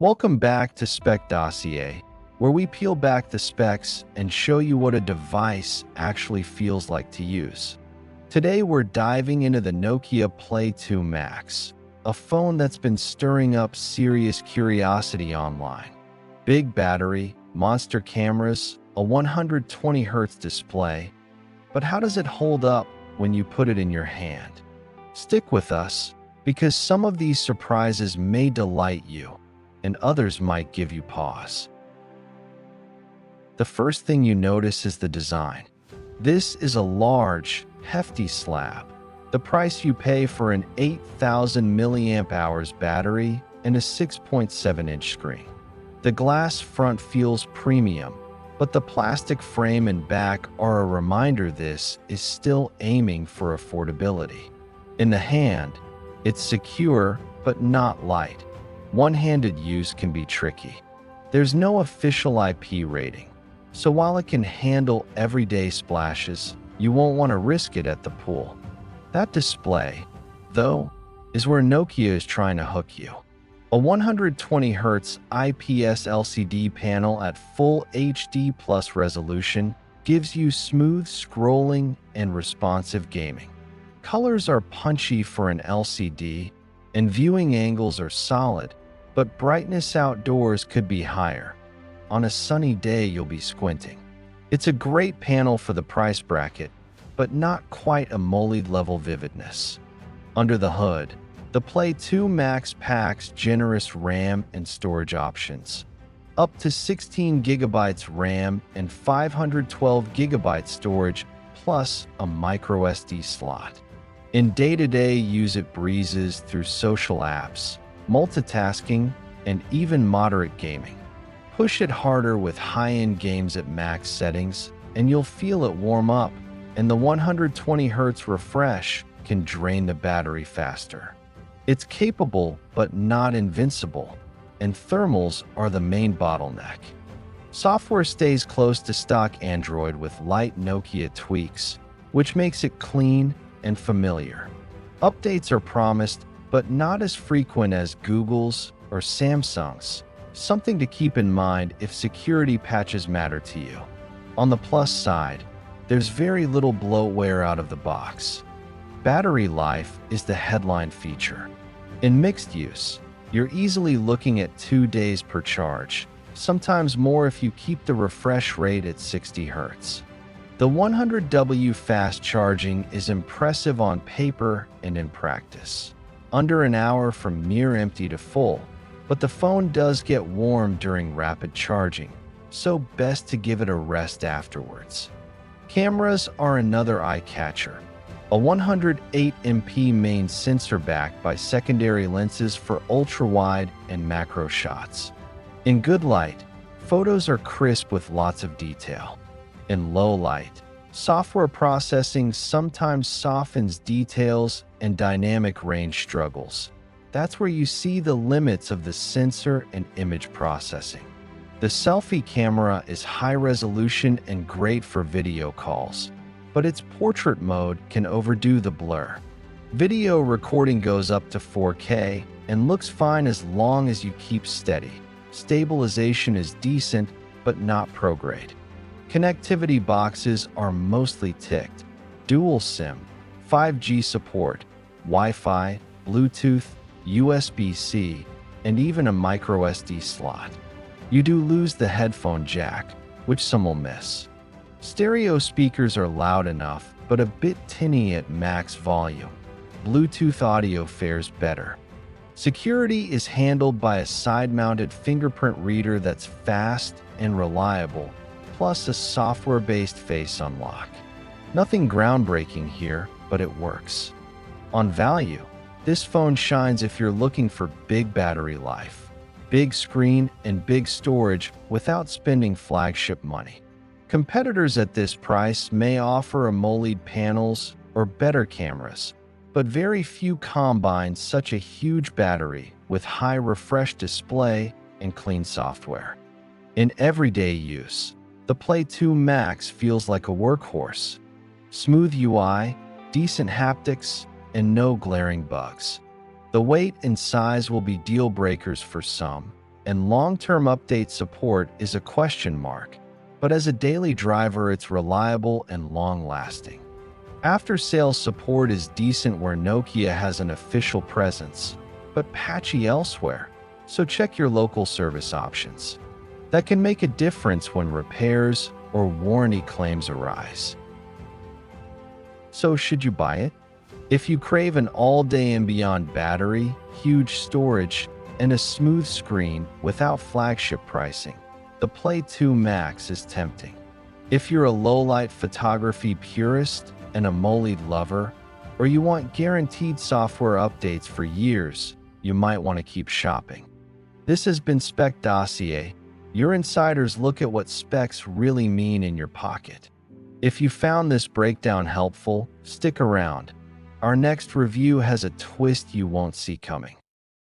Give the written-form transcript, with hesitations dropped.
Welcome back to Spec Dossier, where we peel back the specs and show you what a device actually feels like to use. Today we're diving into the Nokia Play 2 Max, a phone that's been stirring up serious curiosity online. Big battery, monster cameras, a 120Hz display, but how does it hold up when you put it in your hand? Stick with us, because some of these surprises may delight you, and others might give you pause. The first thing you notice is the design. This is a large, hefty slab. The price you pay for an 8,000 mAh battery and a 6.7-inch screen. The glass front feels premium, but the plastic frame and back are a reminder this is still aiming for affordability. In the hand, it's secure but not light. One-handed use can be tricky. There's no official IP rating, so while it can handle everyday splashes, you won't want to risk it at the pool. That display, though, is where Nokia is trying to hook you. A 120Hz IPS LCD panel at full HD plus resolution gives you smooth scrolling and responsive gaming. Colors are punchy for an LCD, and viewing angles are solid, but brightness outdoors could be higher. On a sunny day, you'll be squinting. It's a great panel for the price bracket, but not quite a AMOLED-level vividness. Under the hood, the Play 2 Max packs generous RAM and storage options. Up to 16GB RAM and 512GB storage, plus a microSD slot. In day-to-day use, it breezes through social apps, multitasking, and even moderate gaming. Push it harder with high-end games at max settings, and you'll feel it warm up, and the 120Hz refresh can drain the battery faster. It's capable but not invincible, and thermals are the main bottleneck. Software stays close to stock Android with light Nokia tweaks, which makes it clean and familiar. Updates are promised, but not as frequent as Google's or Samsung's, something to keep in mind if security patches matter to you. On the plus side, there's very little bloatware out of the box. Battery life is the headline feature. In mixed use, you're easily looking at 2 days per charge, sometimes more if you keep the refresh rate at 60 Hz. The 100W fast charging is impressive on paper and in practice. Under an hour from near empty to full, but the phone does get warm during rapid charging, so best to give it a rest afterwards. Cameras are another eye-catcher. A 108MP main sensor backed by secondary lenses for ultra-wide and macro shots. In good light, photos are crisp with lots of detail. In low light, software processing sometimes softens details and dynamic range struggles. That's where you see the limits of the sensor and image processing. The selfie camera is high resolution and great for video calls, but its portrait mode can overdo the blur. Video recording goes up to 4K and looks fine as long as you keep steady. Stabilization is decent, but not pro-grade. Connectivity boxes are mostly ticked. Dual SIM, 5G support, Wi-Fi, Bluetooth, USB-C, and even a microSD slot. You do lose the headphone jack, which some will miss. Stereo speakers are loud enough, but a bit tinny at max volume. Bluetooth audio fares better. Security is handled by a side-mounted fingerprint reader that's fast and reliable, plus a software-based face unlock. Nothing groundbreaking here, but it works. On value, this phone shines if you're looking for big battery life, big screen, and big storage without spending flagship money. Competitors at this price may offer AMOLED panels or better cameras, but very few combine such a huge battery with high refresh display and clean software. In everyday use, the Play 2 Max feels like a workhorse. Smooth UI, decent haptics, and no glaring bugs. The weight and size will be deal breakers for some, and long-term update support is a question mark, but as a daily driver, it's reliable and long-lasting. After-sales support is decent where Nokia has an official presence, but patchy elsewhere, so check your local service options. That can make a difference when repairs or warranty claims arise. So should you buy it? If you crave an all-day and beyond battery, huge storage, and a smooth screen without flagship pricing, the Play 2 Max is tempting. If you're a low-light photography purist, an AMOLED lover, or you want guaranteed software updates for years, you might want to keep shopping. This has been Spec Dossier, your insider's look at what specs really mean in your pocket. If you found this breakdown helpful, stick around. Our next review has a twist you won't see coming.